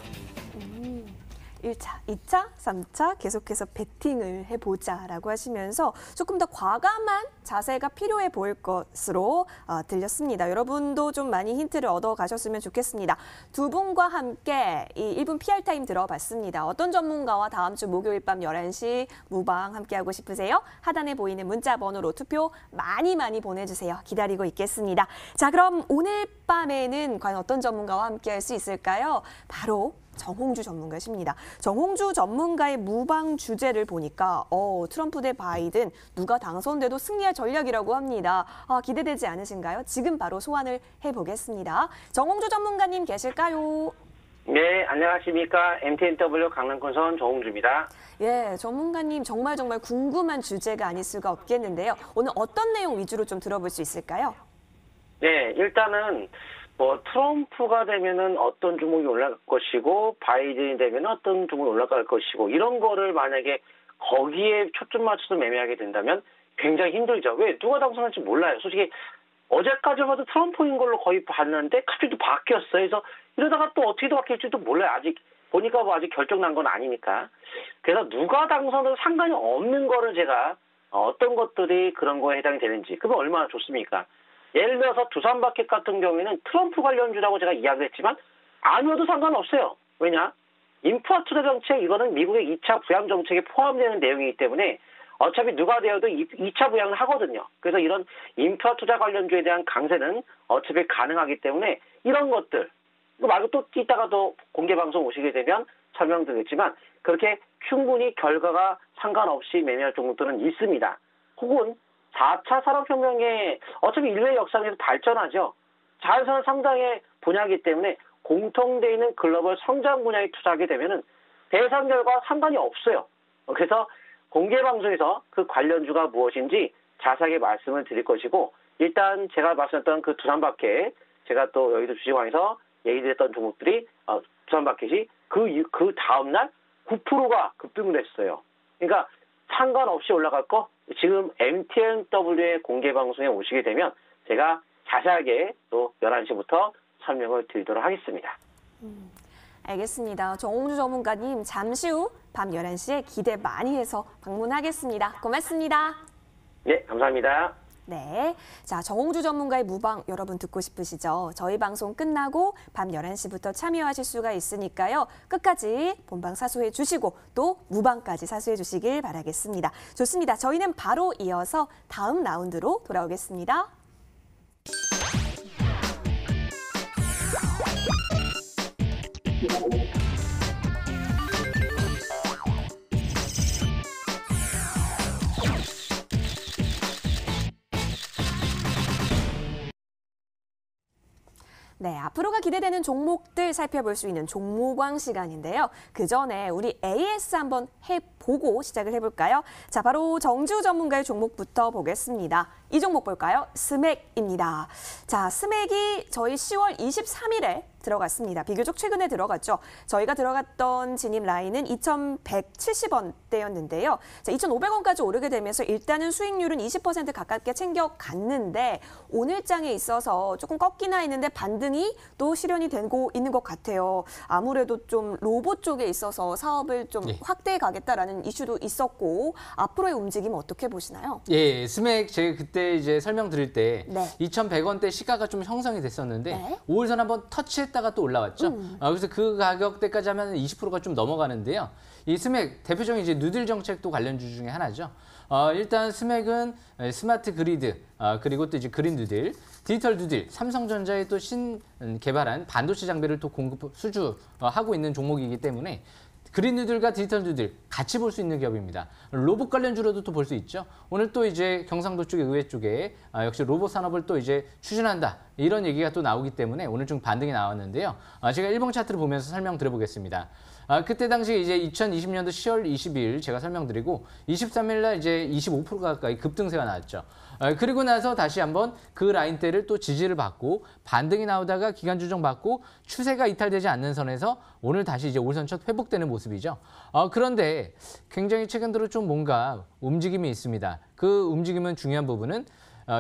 1차, 2차, 3차 계속해서 배팅을 해보자라고 하시면서 조금 더 과감한 자세가 필요해 보일 것으로 들렸습니다. 여러분도 좀 많이 힌트를 얻어가셨으면 좋겠습니다. 두 분과 함께 이 1분 PR 타임 들어봤습니다. 어떤 전문가와 다음 주 목요일 밤 11시 무방 함께하고 싶으세요? 하단에 보이는 문자 번호로 투표 많이 보내주세요. 기다리고 있겠습니다. 자, 그럼 오늘 밤에는 과연 어떤 전문가와 함께할 수 있을까요? 바로 정홍주 전문가십니다. 정홍주 전문가의 무방 주제를 보니까 트럼프 대 바이든 누가 당선돼도 승리할 전략이라고 합니다. 기대되지 않으신가요? 지금 바로 소환을 해보겠습니다. 정홍주 전문가님 계실까요? 네, 안녕하십니까. MTNW 강남권선 정홍주입니다. 예, 전문가님 정말 궁금한 주제가 아닐 수가 없겠는데요. 오늘 어떤 내용 위주로 좀 들어볼 수 있을까요? 네, 일단은 트럼프가 되면은 어떤 종목이 올라갈 것이고, 바이든이 되면 어떤 종목이 올라갈 것이고, 이런 거를 만약에 거기에 초점 맞춰서 매매하게 된다면 굉장히 힘들죠. 왜? 누가 당선할지 몰라요. 솔직히 어제까지만 해도 트럼프인 걸로 거의 봤는데 갑자기 또 바뀌었어요. 그래서 이러다가 또 어떻게 바뀔지도 몰라요. 아직 보니까 뭐 아직 결정 난 건 아니니까. 그래서 누가 당선돼도 상관이 없는 거를 제가 어떤 것들이 그런 거에 해당이 되는지, 그러면 얼마나 좋습니까? 예를 들어서 두산마켓 같은 경우에는 트럼프 관련주라고 제가 이야기를 했지만 아니어도 상관없어요. 왜냐? 인프라 투자 정책, 이거는 미국의 2차 부양 정책에 포함되는 내용이기 때문에 어차피 누가 되어도 2차 부양을 하거든요. 그래서 이런 인프라 투자 관련주에 대한 강세는 어차피 가능하기 때문에 이런 것들, 이거 말고 또 이따가도 공개방송 오시게 되면 설명드리겠지만 그렇게 충분히 결과가 상관없이 매매할 종목들은 있습니다. 혹은 4차 산업혁명에 어차피 인類역사에서 발전하죠. 자연산업 상당의 분야이기 때문에 공통되어 있는 글로벌 성장 분야에 투자하게 되면은 대상결과 상관이 없어요. 그래서 공개방송에서 그 관련주가 무엇인지 자세하게 말씀을 드릴 것이고, 일단 제가 말씀했던 그 두산마켓, 제가 또 여의도 주식왕에서 얘기드렸던 종목들이 두산마켓이 그 다음날 9%가 급등을 했어요. 그러니까 상관없이 올라갈 거, 지금 MTNW의 공개방송에 오시게 되면 제가 자세하게 또 11시부터 설명을 드리도록 하겠습니다. 알겠습니다. 정홍주 전문가님, 잠시 후 밤 11시에 기대 많이 해서 방문하겠습니다. 고맙습니다. 네, 감사합니다. 네. 자, 정홍주 전문가의 무방 여러분 듣고 싶으시죠? 저희 방송 끝나고 밤 11시부터 참여하실 수가 있으니까요. 끝까지 본방 사수해 주시고 또 무방까지 사수해 주시길 바라겠습니다. 좋습니다. 저희는 바로 이어서 다음 라운드로 돌아오겠습니다. 네, 앞으로가 기대되는 종목들 살펴볼 수 있는 종목왕 시간인데요. 그 전에 우리 AS 한번 해보고 시작을 해볼까요? 자, 바로 정지우 전문가의 종목부터 보겠습니다. 이 종목 볼까요? 스맥입니다. 자, 스맥이 저희 10월 23일에 들어갔습니다. 비교적 최근에 들어갔죠. 저희가 들어갔던 진입 라인은 2,170원대였는데요. 자, 2,500원까지 오르게 되면서 일단은 수익률은 20% 가깝게 챙겨갔는데 오늘 장에 있어서 조금 꺾이나 했는데 반등이 또 실현이 되고 있는 것 같아요. 아무래도 좀 로봇 쪽에 있어서 사업을 좀 확대해 가겠다라는 이슈도 있었고 앞으로의 움직임 어떻게 보시나요? 예, 스맥 제가 그때 이제 설명드릴 때 네. 2,100원대 시가가 좀 형성이 됐었는데 네. 5일선 한번 터치했다가 또 올라왔죠. 그래서 그 가격대까지 하면 20%가 좀 넘어가는데요. 이 스맥 대표적인 이제 누들 정책도 관련주 중에 하나죠. 일단 스맥은 스마트 그리드 그리고 또 이제 그린 누들, 디지털 누들, 삼성전자의 또 개발한 반도체 장비를 또 공급 수주하고 있는 종목이기 때문에 그린 누들과 디지털 누들 같이 볼 수 있는 기업입니다. 로봇 관련주로도 또 볼 수 있죠. 오늘 또 이제 경상도 쪽의 의회 쪽에 역시 로봇 산업을 또 이제 추진한다. 이런 얘기가 또 나오기 때문에 오늘 좀 반등이 나왔는데요. 제가 일봉 차트를 보면서 설명드려보겠습니다. 그때 당시 이제 2020년도 10월 22일 제가 설명드리고 23일 날 이제 25% 가까이 급등세가 나왔죠. 그리고 나서 다시 한번 그 라인대를 또 지지를 받고 반등이 나오다가 기간 조정 받고 추세가 이탈되지 않는 선에서 오늘 다시 이제 올선 첫 회복되는 모습이죠. 그런데 굉장히 최근 들어 좀 뭔가 움직임이 있습니다. 그 움직임은 중요한 부분은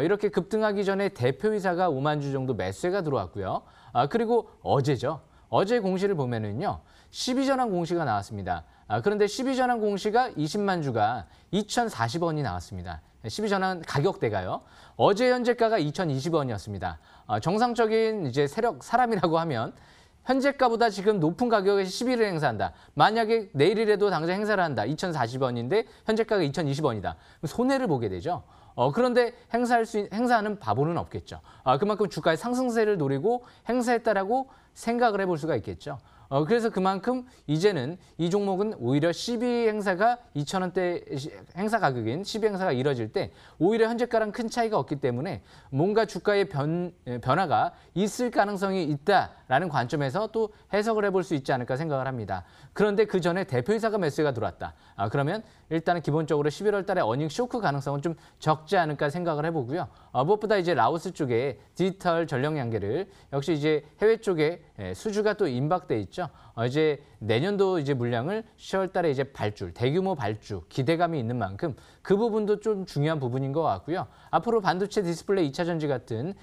이렇게 급등하기 전에 대표이사가 5만 주 정도 매수가 들어왔고요. 그리고 어제죠. 어제 공시를 보면은요. 12전환 공시가 나왔습니다. 그런데 12전환 공시가 20만 주가 2,040원이 나왔습니다. 12전환 가격대가요. 어제 현재가가 2,020원이었습니다. 정상적인 이제 사람이라고 하면 현재가보다 지금 높은 가격에 시비를 행사한다. 만약에 내일이라도 당장 행사를 한다. 2,040원인데 현재가가 2,020원이다. 손해를 보게 되죠. 그런데 행사하는 바보는 없겠죠. 그만큼 주가의 상승세를 노리고 행사했다라고 생각을 해볼 수가 있겠죠. 그래서 그만큼 이제는 이 종목은 오히려 시비 행사가 2,000원대 행사 가격인 시비 행사가 이뤄질 때 오히려 현재가랑 큰 차이가 없기 때문에 뭔가 주가의 변화가 있을 가능성이 있다라는 관점에서 또 해석을 해볼 수 있지 않을까 생각을 합니다. 그런데 그 전에 대표이사가 매수가 들어왔다. 그러면 일단은 기본적으로 11월 달에 어닝 쇼크 가능성은 좀 적지 않을까 생각을 해보고요. 무엇보다 이제 라오스 쪽에 디지털 전력 양계를 역시 이제 해외 쪽에 수주가 또 임박돼 있죠. 있죠. 이제 내년도 이제 물량을 10월 달에 이제 발주, 대규모 발주 기대감이 있는 만큼 그 부분도 좀 중요한 부분인 것 같고요. 앞으로 반도체 디스플레이 2차 전지 같은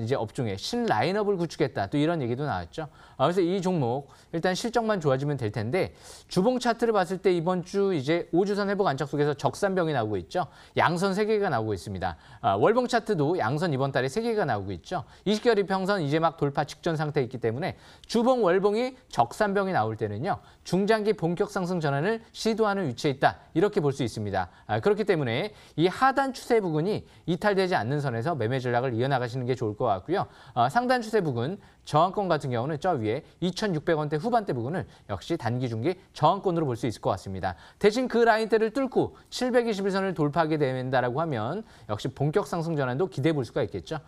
이제 업종에 신 라인업을 구축했다. 또 이런 얘기도 나왔죠. 그래서 이 종목 일단 실적만 좋아지면 될 텐데 주봉 차트를 봤을 때 이번 주 이제 5주선 회복 안착 속에서 적산병이 나오고 있죠. 양선 3개가 나오고 있습니다. 월봉 차트도 양선 이번 달에 3개가 나오고 있죠. 20개월 이평선 이제 막 돌파 직전 상태에 있기 때문에 주봉, 월봉이 적산병이 나올 때는요. 중장기 본격 상승 전환을 시도하는 위치에 있다. 이렇게 볼 수 있습니다. 그렇기 때문에 이 하단 추세 부근이 이탈되지 않는 선에서 매매 전략을 이어나가시는 게 좋을 것 같고요. 상단 추세 부근 저항권 같은 경우는 저 위에 2,600원대 후반대 부근을 역시 단기 중기 저항권으로 볼 수 있을 것 같습니다. 대신 그 라인대를 뚫고 721선을 돌파하게 된다라고 하면 역시 본격 상승 전환도 기대해 볼 수가 있겠죠.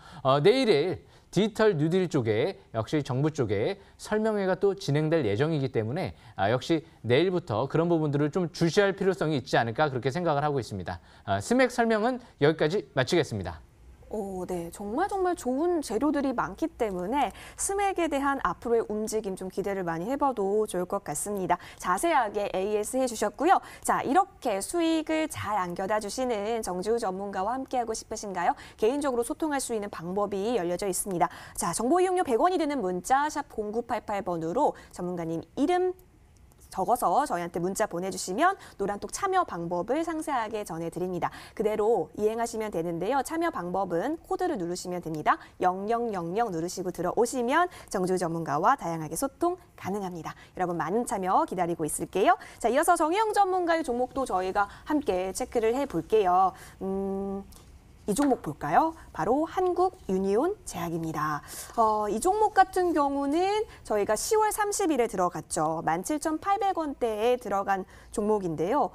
내일에 디지털 뉴딜 쪽에 역시 정부 쪽에 설명회가 또 진행될 예정이기 때문에 역시 내일부터 그런 부분들을 좀 주시할 필요성이 있지 않을까 그렇게 생각을 하고 있습니다. 스맥 설명은 여기까지 마치겠습니다. 네. 정말 좋은 재료들이 많기 때문에 스맥에 대한 앞으로의 움직임 좀 기대를 많이 해봐도 좋을 것 같습니다. 자세하게 AS 해주셨고요. 자, 이렇게 수익을 잘 안겨다 주시는 정지우 전문가와 함께하고 싶으신가요? 개인적으로 소통할 수 있는 방법이 열려져 있습니다. 자, 정보 이용료 100원이 드는 문자 샵 0988번으로 전문가님 이름 적어서 저희한테 문자 보내주시면 노란톡 참여 방법을 상세하게 전해드립니다. 그대로 이행하시면 되는데요. 참여 방법은 코드를 누르시면 됩니다. 0000 누르시고 들어오시면 정지우 전문가와 다양하게 소통 가능합니다. 여러분 많은 참여 기다리고 있을게요. 자, 이어서 정혜영 전문가의 종목도 저희가 함께 체크를 해볼게요. 이 종목 볼까요? 바로 한국 유니온 제약입니다. 이 종목 같은 경우는 저희가 10월 30일에 들어갔죠. 17,800원대에 들어간 종목인데요.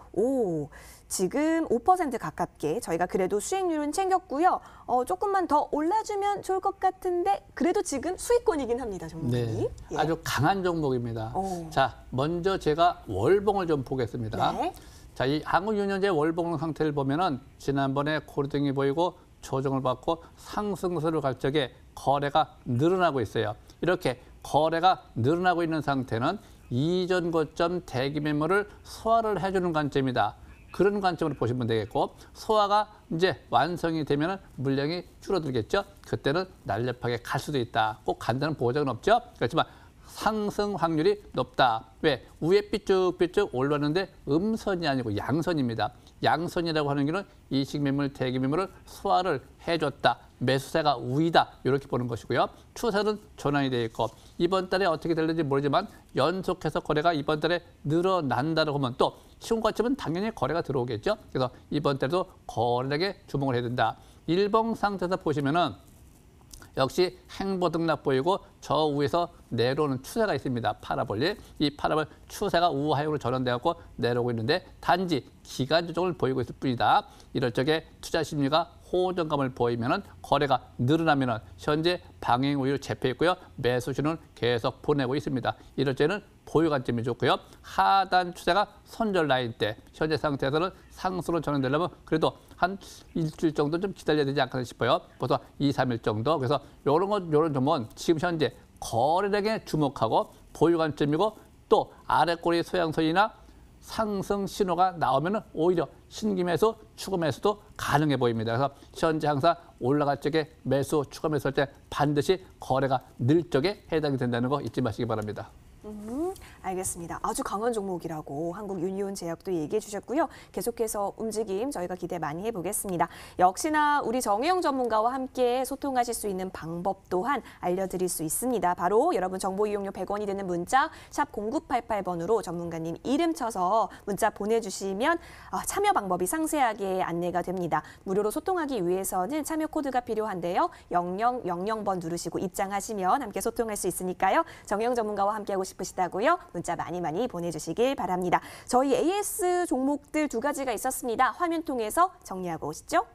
지금 5% 가깝게 저희가 그래도 수익률은 챙겼고요. 조금만 더 올라주면 좋을 것 같은데 그래도 지금 수익권이긴 합니다, 전문가님. 네, 예. 아주 강한 종목입니다. 자, 먼저 제가 월봉을 좀 보겠습니다. 네. 자, 이 한국유니온제 월봉 상태를 보면은 지난번에 고르등이 보이고 조정을 받고 상승세로 갈 적에 거래가 늘어나고 있어요. 이렇게 거래가 늘어나고 있는 상태는 이전 고점 대기 매물을 소화를 해주는 관점이다. 그런 관점으로 보시면 되겠고 소화가 이제 완성이 되면 물량이 줄어들겠죠. 그때는 날렵하게 갈 수도 있다. 꼭 간다는 보장은 없죠. 그렇지만 상승 확률이 높다. 왜? 위에 삐쭉삐쭉 올랐는데 음선이 아니고 양선입니다. 양선이라고 하는 게는 이식 매물, 대기 매물을 소화를 해줬다. 매수세가 우위다. 이렇게 보는 것이고요. 추세는 전환이 되어 있고 이번 달에 어떻게 될지 모르지만 연속해서 거래가 이번 달에 늘어난다고 하면 또 시공가치면 당연히 거래가 들어오겠죠. 그래서 이번 달에도 거래량에 주목을 해야 된다. 일봉 상태에서 보시면은 역시 행보등락 보이고 저 위에서 내려오는 추세가 있습니다. 파라볼리. 이 파라볼 추세가 우하향으로 전환되었고 내려오고 있는데 단지 기간 조정을 보이고 있을 뿐이다. 이럴 적에 투자 심리가 호전감을 보이면은 거래가 늘어나면은 현재 방향 우위로 잡혀 있고요. 매수 신호는 계속 보내고 있습니다. 이럴 때는 보유 관점이 좋고요. 하단 추세가 손절 라인 때 현재 상태에서는 상승으로 전환되려면 그래도 한 일주일 정도 좀 기다려야 되지 않겠나 싶어요. 보통 2, 3일 정도. 그래서 이런 점은 지금 현재 거래량에 주목하고 보유 관점이고 또 아래 꼬리 소양선이나 상승 신호가 나오면 오히려 신기 매수, 추가 매수도 가능해 보입니다. 그래서 현재 항상 올라갈 적에 매수, 추가 매수할 때 반드시 거래가 늘 적에 해당이 된다는 거 잊지 마시기 바랍니다. 알겠습니다. 아주 강한 종목이라고 한국 유니온 제약도 얘기해 주셨고요. 계속해서 움직임 저희가 기대 많이 해보겠습니다. 역시나 우리 정혜영 전문가와 함께 소통하실 수 있는 방법 또한 알려드릴 수 있습니다. 바로 여러분 정보 이용료 100원이 되는 문자 샵 0988번으로 전문가님 이름 쳐서 문자 보내주시면 참여 방법이 상세하게 안내가 됩니다. 무료로 소통하기 위해서는 참여 코드가 필요한데요. 0000번 누르시고 입장하시면 함께 소통할 수 있으니까요. 정혜영 전문가와 함께하고 싶으시다고요? 문자 많이 보내주시길 바랍니다. 저희 AS 종목들 2가지가 있었습니다. 화면 통해서 정리하고 오시죠.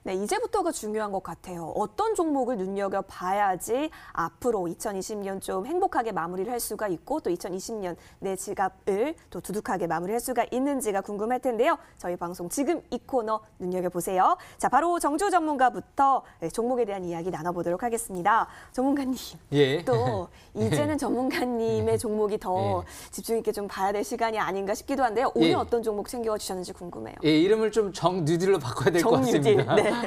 네, 이제부터가 중요한 것 같아요. 어떤 종목을 눈여겨봐야지 앞으로 2020년 좀 행복하게 마무리를 할 수가 있고 또 2020년 내 지갑을 또 두둑하게 마무리할 수가 있는지가 궁금할 텐데요. 저희 방송 지금 이 코너 눈여겨보세요. 자, 바로 정주 전문가부터 종목에 대한 이야기 나눠보도록 하겠습니다. 전문가님, 예. 또 이제는 전문가님의 종목이 더 집중 있게 좀 봐야 될 시간이 아닌가 싶기도 한데요. 오늘 예. 어떤 종목 챙겨주셨는지 궁금해요. 예, 이름을 좀 정뉴딜로 바꿔야 될 것 정뉴딜, 같습니다. 네.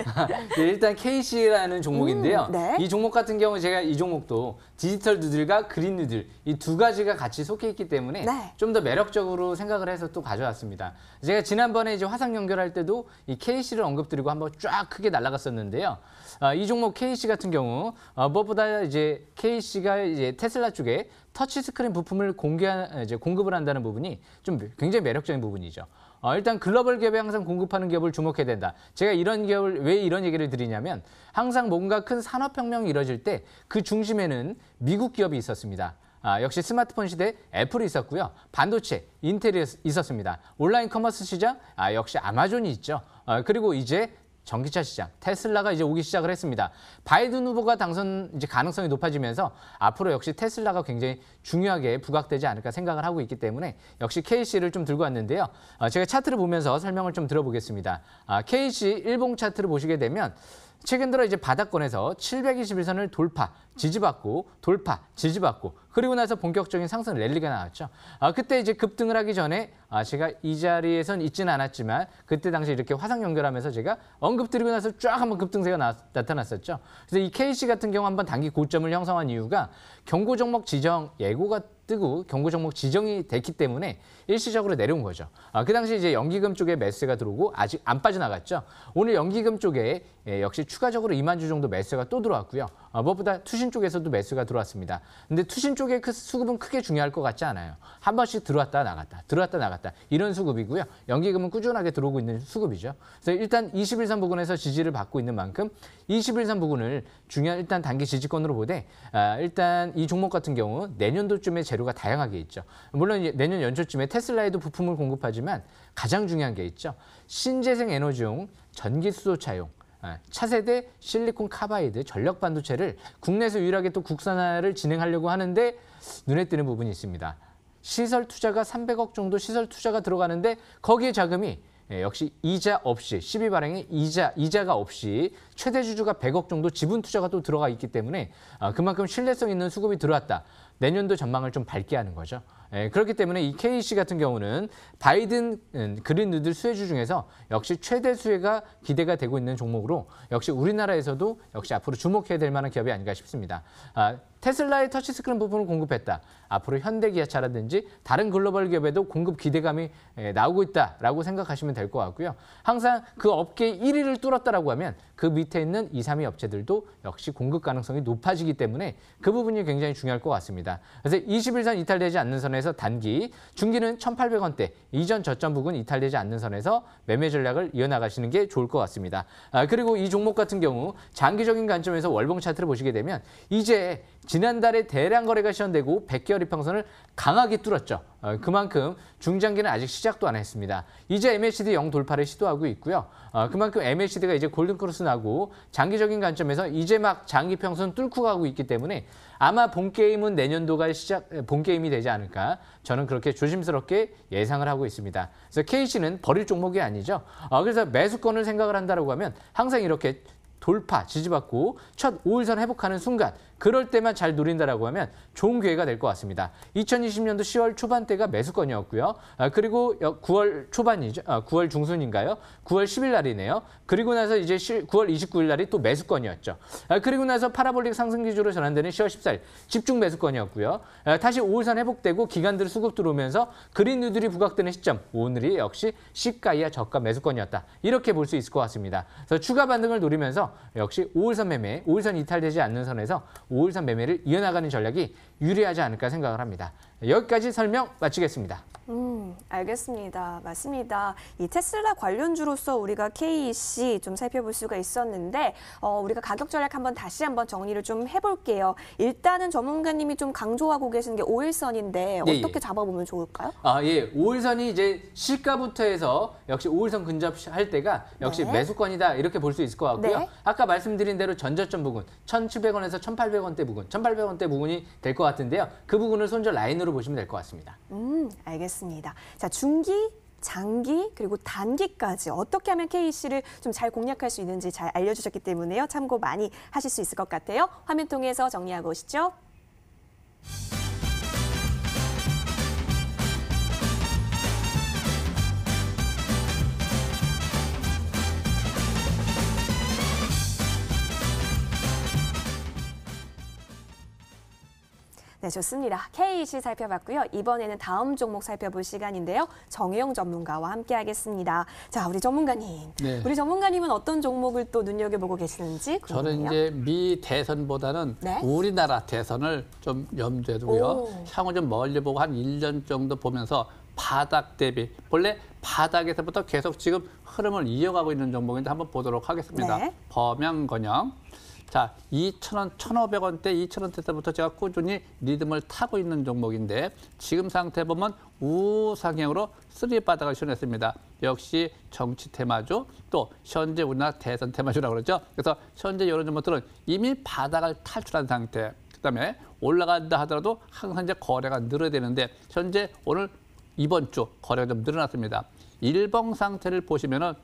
예, 일단 KC라는 종목인데요. 네. 이 종목 같은 경우 제가 이 종목도 디지털 누들과 그린 누들 이 두 가지가 같이 속해 있기 때문에 네. 좀 더 매력적으로 생각을 해서 또 가져왔습니다. 제가 지난번에 이제 화상 연결할 때도 이 KC를 언급드리고 한번 쫙 크게 날아갔었는데요. 이 종목 KC 같은 경우 무엇보다 이제 KC가 이제 테슬라 쪽에 터치 스크린 부품을 공급을 한다는 부분이 좀 굉장히 매력적인 부분이죠. 일단 글로벌 기업에 항상 공급하는 기업을 주목해야 된다. 제가 이런 기업을 왜 이런 얘기를 드리냐면 항상 뭔가 큰 산업혁명이 이뤄질 때 그 중심에는 미국 기업이 있었습니다. 역시 스마트폰 시대 애플이 있었고요. 반도체, 인텔이 있었습니다. 온라인 커머스 시장, 역시 아마존이 있죠. 그리고 이제 전기차 시장, 테슬라가 이제 오기 시작을 했습니다. 바이든 후보가 당선 이제 가능성이 높아지면서 앞으로 역시 테슬라가 굉장히 중요하게 부각되지 않을까 생각을 하고 있기 때문에 역시 KC를 좀 들고 왔는데요. 제가 차트를 보면서 설명을 좀 들어보겠습니다. KC 일봉 차트를 보시게 되면 최근 들어 이제 바닥권에서 721선을 돌파, 지지받고, 돌파, 지지받고, 그리고 나서 본격적인 상승 랠리가 나왔죠. 그때 이제 급등을 하기 전에 제가 이 자리에선 있지는 않았지만 그때 당시 이렇게 화상 연결하면서 제가 언급드리고 나서 쫙 한번 급등세가 나타났었죠. 그래서 이 KC 같은 경우 한번 단기 고점을 형성한 이유가 경고 종목 지정 예고가 뜨고 경고 종목 지정이 됐기 때문에 일시적으로 내려온 거죠. 그 당시 이제 연기금 쪽에 매수가 들어오고 아직 안 빠져나갔죠. 오늘 연기금 쪽에 역시 추가적으로 2만 주 정도 매수가 또 들어왔고요. 무엇보다 투신 쪽에서도 매수가 들어왔습니다. 근데 투신 쪽의 그 수급은 크게 중요할 것 같지 않아요. 한 번씩 들어왔다 나갔다, 들어왔다 나갔다 이런 수급이고요. 연기금은 꾸준하게 들어오고 있는 수급이죠. 그래서 일단 21선 부근에서 지지를 받고 있는 만큼 21선 부근을 중요한 일단 단기 지지권으로 보되 일단 이 종목 같은 경우 내년도쯤에 재료가 다양하게 있죠. 물론 내년 연초쯤에 테슬라에도 부품을 공급하지만 가장 중요한 게 있죠. 신재생 에너지용 전기 수소차용 차세대 실리콘 카바이드 전력 반도체를 국내에서 유일하게 또 국산화를 진행하려고 하는데 눈에 띄는 부분이 있습니다. 시설 투자가 300억 정도 시설 투자가 들어가는데 거기에 자금이 역시 이자 없이 12발행에 이자가 없이 최대 주주가 100억 정도 지분 투자가 또 들어가 있기 때문에 그만큼 신뢰성 있는 수급이 들어왔다. 내년도 전망을 좀 밝게 하는 거죠. 그렇기 때문에 이 KC 같은 경우는 바이든 그린 누들 수혜주 중에서 역시 최대 수혜가 기대가 되고 있는 종목으로 역시 우리나라에서도 역시 앞으로 주목해야 될 만한 기업이 아닌가 싶습니다. 테슬라의 터치스크린 부품을 공급했다. 앞으로 현대기아차라든지 다른 글로벌 기업에도 공급 기대감이 나오고 있다라고 생각하시면 될 것 같고요. 항상 그 업계 1위를 뚫었다라고 하면 그 밑에 있는 2, 3위 업체들도 역시 공급 가능성이 높아지기 때문에 그 부분이 굉장히 중요할 것 같습니다. 그래서 21선 이탈되지 않는 선에서 단기, 중기는 1,800원대, 이전 저점 부근 이탈되지 않는 선에서 매매 전략을 이어나가시는 게 좋을 것 같습니다. 그리고 이 종목 같은 경우 장기적인 관점에서 월봉 차트를 보시게 되면 이제 지난달에 대량 거래가 시현되고 100개월 이평선을 강하게 뚫었죠. 그만큼 중장기는 아직 시작도 안 했습니다. 이제 MACD 0 돌파를 시도하고 있고요. 그만큼 MACD가 이제 골든크로스 나고 장기적인 관점에서 이제 막 장기 평선 뚫고 가고 있기 때문에 아마 본게임은 내년도가 본게임이 되지 않을까 저는 그렇게 조심스럽게 예상을 하고 있습니다. 그래서 KC는 버릴 종목이 아니죠. 그래서 매수권을 생각을 한다고 하면 항상 이렇게 돌파, 지지받고 첫 5일선 회복하는 순간 그럴 때만 잘 노린다라고 하면 좋은 기회가 될 것 같습니다. 2020년도 10월 초반대가 매수권이었고요. 그리고 9월 초반이죠. 9월 중순인가요? 9월 10일 날이네요. 그리고 나서 이제 9월 29일 날이 또 매수권이었죠. 그리고 나서 파라볼릭 상승 기조로 전환되는 10월 14일 집중 매수권이었고요. 다시 5일선 회복되고 기관들 수급 들어오면서 그린 누들이 부각되는 시점 오늘이 역시 시가이하 저가 매수권이었다. 이렇게 볼 수 있을 것 같습니다. 그래서 추가 반등을 노리면서 역시 5일선 매매, 5일선 이탈되지 않는 선에서 5일선 매매를 이어나가는 전략이 유리하지 않을까 생각을 합니다. 여기까지 설명 마치겠습니다. 알겠습니다. 맞습니다. 이 테슬라 관련주로서 우리가 KEC 좀 살펴볼 수가 있었는데 우리가 가격 전략 다시 한번 정리를 좀 해볼게요. 일단은 전문가님이 좀 강조하고 계시는 게 5일선인데 예, 어떻게 잡아보면 좋을까요? 예. 5일선이 이제 시가부터 해서 역시 5일선 근접할 때가 역시 네. 매수권이다 이렇게 볼 수 있을 것 같고요. 네. 아까 말씀드린 대로 전저점 부근 1,700원에서 1,800원대 부근, 1,800원대 부근이 될 것 같은데요. 그 부분을 손절 라인으로 보시면 될 것 같습니다. 알겠습니다. 자, 중기, 장기, 그리고 단기까지 어떻게 하면 KEC를 좀 잘 공략할 수 있는지 잘 알려주셨기 때문에요. 참고 많이 하실 수 있을 것 같아요. 화면 통해서 정리하고 오시죠. 네, 좋습니다. KEC 살펴봤고요. 이번에는 다음 종목 살펴볼 시간인데요. 정혜영 전문가와 함께하겠습니다. 자, 우리 전문가님. 네. 우리 전문가님은 어떤 종목을 또 눈여겨보고 계시는지 궁금해요. 저는 이제 미 대선보다는 네? 우리나라 대선을 좀 염두에 두고요. 오. 향후 좀 멀리 보고 한 1년 정도 보면서 바닥 대비, 원래 바닥에서부터 계속 지금 흐름을 이어가고 있는 종목인데 한번 보도록 하겠습니다. 네. 범양건영. 자, 2,000원, 1,500원대, 2,000원대부터 제가 꾸준히 리듬을 타고 있는 종목인데 지금 상태 보면 우상향으로 3바닥을 시원했습니다. 역시 정치 테마주, 또 현재 우리나라 대선 테마주라고 그러죠. 그래서 현재 이런 종목들은 이미 바닥을 탈출한 상태. 그다음에 올라간다 하더라도 항상 이제 거래가 늘어야 되는데 현재 오늘 이번 주 거래가 좀 늘어났습니다. 일봉 상태를 보시면은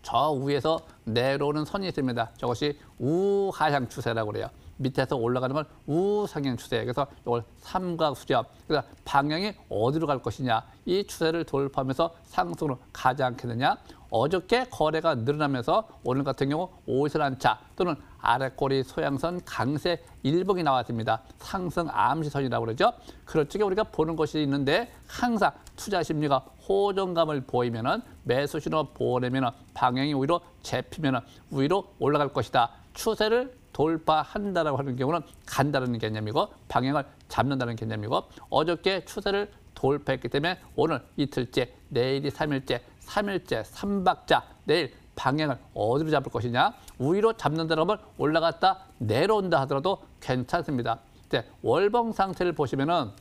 저 위에서 내려오는 선이 있습니다. 저것이 우하향 추세라고 그래요. 밑에서 올라가는 건 우상향 추세. 그래서 이걸 삼각수렴. 그래서 방향이 어디로 갈 것이냐. 이 추세를 돌파하면서 상승으로 가지 않겠느냐. 어저께 거래가 늘어나면서 오늘 같은 경우 5일선 한차 또는 아래꼬리 소양선 강세 일봉이 나왔습니다. 상승 암시선이라고 그러죠. 그럴 적에 우리가 보는 것이 있는데 항상 투자 심리가 호전감을 보이면은 매수 신호 보내면은 방향이 위로 잡히면은 위로 올라갈 것이다. 추세를 돌파한다라고 하는 경우는 간다는 개념이고 방향을 잡는다는 개념이고 어저께 추세를 돌파했기 때문에 오늘 이틀째, 내일이 3일째, 3일째, 3박자 내일 방향을 어디로 잡을 것이냐. 위로 잡는다고 하면 올라갔다 내려온다 하더라도 괜찮습니다. 이제 월봉 상태를 보시면은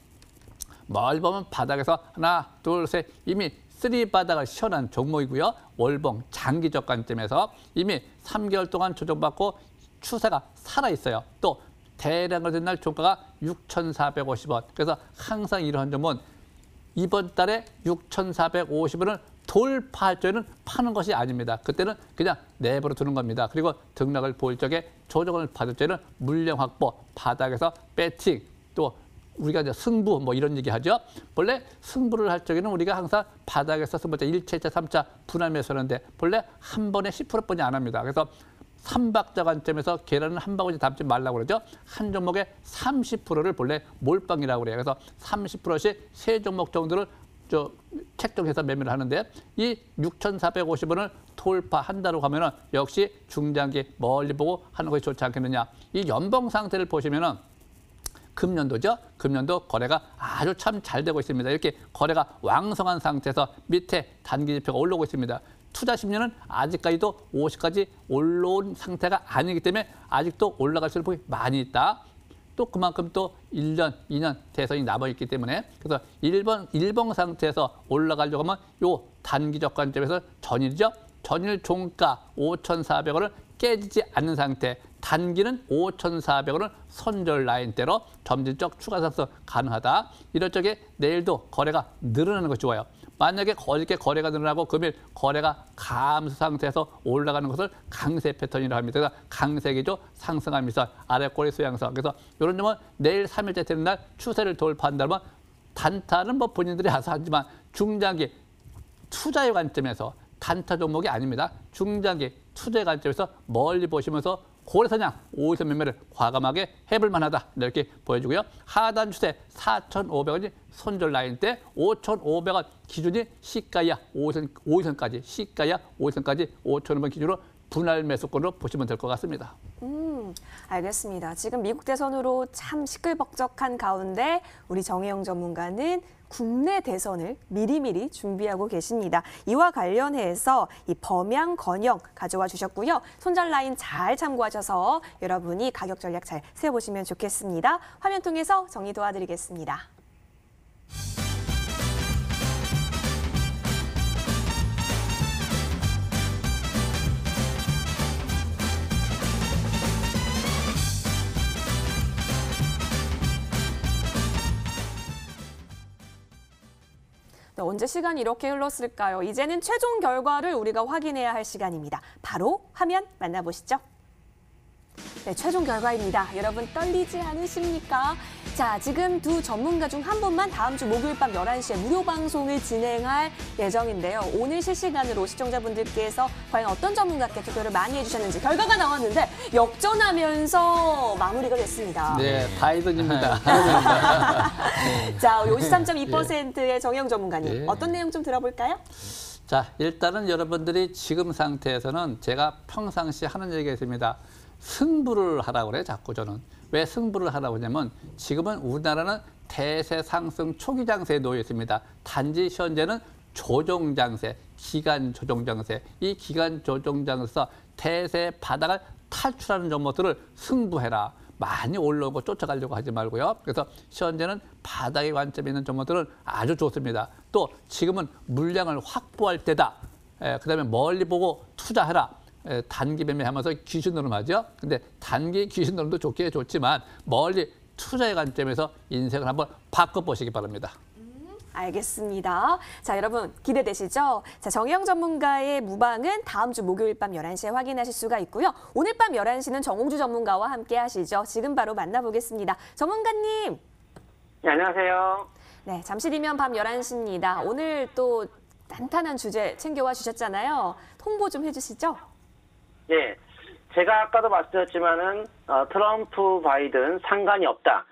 멀 보면 바닥에서 하나, 둘, 셋 이미 3바닥을 시원한 종목이고요. 월봉 장기적 관점에서 이미 3개월 동안 조정받고 추세가 살아있어요. 또 대량을 된 날 종가가 6,450원. 그래서 항상 이러한 점은 이번 달에 6,450원을 돌파할 적에는 파는 것이 아닙니다. 그때는 그냥 내버려 두는 겁니다. 그리고 등락을 보일 적에 조정을 받을 적에는 물량 확보, 바닥에서 배팅, 또 우리가 이제 승부 뭐 이런 얘기 하죠. 원래 승부를 할 적에는 우리가 항상 바닥에서 승부자 1차, 2차, 3차 분할 매수하는데 원래 한 번에 10%뿐이 안 합니다. 그래서 3박자 관점에서 계란은 한 바구니 담지 말라고 그러죠. 한 종목에 30%를 본래 몰빵이라고 그래요. 그래서 30%씩 세 종목 정도를 책정해서 매매를 하는데 이 6,450원을 돌파한다고 하면은 역시 중장기 멀리 보고 하는 것이 좋지 않겠느냐. 이 연봉 상태를 보시면은 금년도죠. 금년도 거래가 아주 참 잘 되고 있습니다. 이렇게 거래가 왕성한 상태에서 밑에 단기 지표가 올라오고 있습니다. 투자 심리는 아직까지도 50까지 올라온 상태가 아니기 때문에 아직도 올라갈 수 있는 폭이 많이 있다. 또 그만큼 또 1년, 2년 대선이 남아있기 때문에 그래서 일봉 상태에서 올라가려고 하면 요 단기적 관점에서 전일이죠. 전일 종가 5,400원을 깨지지 않는 상태. 단기는 5,400원을 손절 라인대로 점진적 추가 상승 가능하다. 이럴 적에 내일도 거래가 늘어나는 것이 좋아요. 만약에 어저께 거래가 늘어나고 금일 거래가 감소 상태에서 올라가는 것을 강세 패턴이라고 합니다. 그래서 강세기조 상승하면서 아래꼬리 소양선. 그래서 이런 점은 내일 3일째 되는 날 추세를 돌파한다면 단타는 뭐 본인들이 알아서 하지만 중장기 투자의 관점에서 단타 종목이 아닙니다. 중장기 투자의 관점에서 멀리 보시면서 고래사냥 5일선 매매를 과감하게 해볼 만하다. 이렇게 보여주고요. 하단 추세 4,500원이 손절 라인 때 5,500원 기준이 시가야 5일선까지 시가야 5일선까지 5,500원 기준으로 분할 매수권으로 보시면 될 것 같습니다. 알겠습니다. 지금 미국 대선으로 참 시끌벅적한 가운데 우리 정혜영 전문가는 국내 대선을 미리미리 준비하고 계십니다. 이와 관련해서 이 범양 건영 가져와 주셨고요. 손절 라인 잘 참고하셔서 여러분이 가격 전략 잘 세워보시면 좋겠습니다. 화면 통해서 정리 도와드리겠습니다. 언제 시간이 이렇게 흘렀을까요? 이제는 최종 결과를 우리가 확인해야 할 시간입니다. 바로 화면 만나보시죠. 네, 최종 결과입니다. 여러분 떨리지 않으십니까? 자, 지금 두 전문가 중 한 분만 다음 주 목요일 밤 11시에 무료 방송을 진행할 예정인데요. 오늘 실시간으로 시청자분들께서 과연 어떤 전문가께 투표를 많이 해주셨는지 결과가 나왔는데 역전하면서 마무리가 됐습니다. 네, 바이든입니다. 자, 53.2%의 정혜영 전문가님, 네. 어떤 내용 좀 들어볼까요? 자, 일단은 여러분들이 지금 상태에서는 제가 평상시 하는 얘기가 있습니다. 승부를 하라고 그래요, 자꾸 저는. 왜 승부를 하라고 하냐면 지금은 우리나라는 대세 상승 초기 장세에 놓여 있습니다. 단지 현재는 조정 장세, 기간 조정 장세. 이 기간 조정 장세에서 대세 바닥을 탈출하는 종목들을 승부해라. 많이 올라오고 쫓아가려고 하지 말고요. 그래서 현재는 바닥의 관점에 있는 종목들은 아주 좋습니다. 또 지금은 물량을 확보할 때다. 그다음에 멀리 보고 투자해라. 단기 매매하면서 귀신노름하죠. 근데 단기 귀신노름도 좋지만 멀리 투자의 관점에서 인생을 한번 바꿔보시기 바랍니다. 알겠습니다. 자, 여러분 기대되시죠? 자, 정혜영 전문가의 무방은 다음 주 목요일 밤 11시에 확인하실 수가 있고요. 오늘 밤 11시는 정홍주 전문가와 함께 하시죠. 지금 바로 만나보겠습니다. 전문가님. 네, 안녕하세요. 네, 잠시 뒤면 밤 11시입니다. 오늘 또 단단한 주제 챙겨와 주셨잖아요. 홍보 좀 해주시죠. 예, 제가 아까도 말씀드렸지만은 트럼프, 바이든 상관이 없다.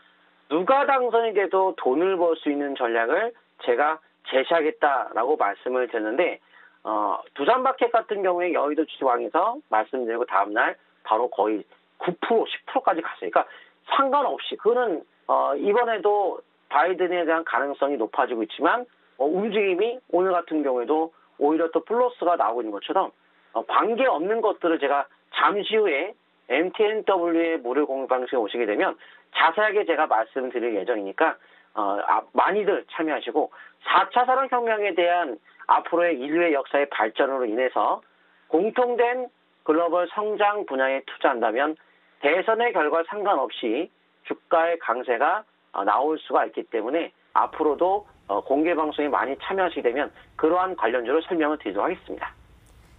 누가 당선이 돼도 돈을 벌 수 있는 전략을 제가 제시하겠다라고 말씀을 드렸는데 두산마켓 같은 경우에 여의도 주식왕에서 말씀드리고 다음날 바로 거의 9%, 10%까지 갔어요. 그러니까 상관없이 그거는 이번에도 바이든에 대한 가능성이 높아지고 있지만 움직임이 오늘 같은 경우에도 오히려 또 플러스가 나오고 있는 것처럼 관계없는 것들을 제가 잠시 후에 MTNW의 무료 공유 방송에 오시게 되면 자세하게 제가 말씀드릴 예정이니까 많이들 참여하시고 4차 산업혁명에 대한 앞으로의 인류의 역사의 발전으로 인해서 공통된 글로벌 성장 분야에 투자한다면 대선의 결과 상관없이 주가의 강세가 나올 수가 있기 때문에 앞으로도 공개 방송에 많이 참여하시게 되면 그러한 관련주로 설명을 드리도록 하겠습니다.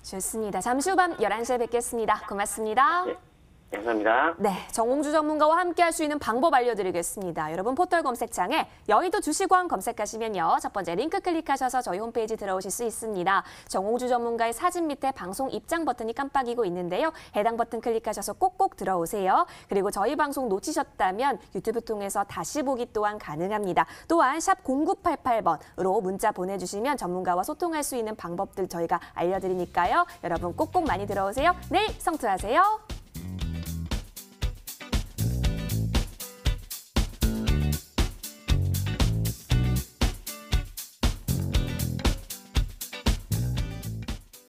좋습니다. 잠시 후 밤 11시에 뵙겠습니다. 고맙습니다. 네, 감사합니다. 네, 정홍주 전문가와 함께 할 수 있는 방법 알려드리겠습니다. 여러분 포털 검색창에 여의도 주식왕 검색하시면요. 첫 번째 링크 클릭하셔서 저희 홈페이지 들어오실 수 있습니다. 정홍주 전문가의 사진 밑에 방송 입장 버튼이 깜빡이고 있는데요. 해당 버튼 클릭하셔서 꼭꼭 들어오세요. 그리고 저희 방송 놓치셨다면 유튜브 통해서 다시 보기 또한 가능합니다. 또한 샵 0988번으로 문자 보내주시면 전문가와 소통할 수 있는 방법들 저희가 알려드리니까요. 여러분 꼭꼭 많이 들어오세요. 내일 성투하세요.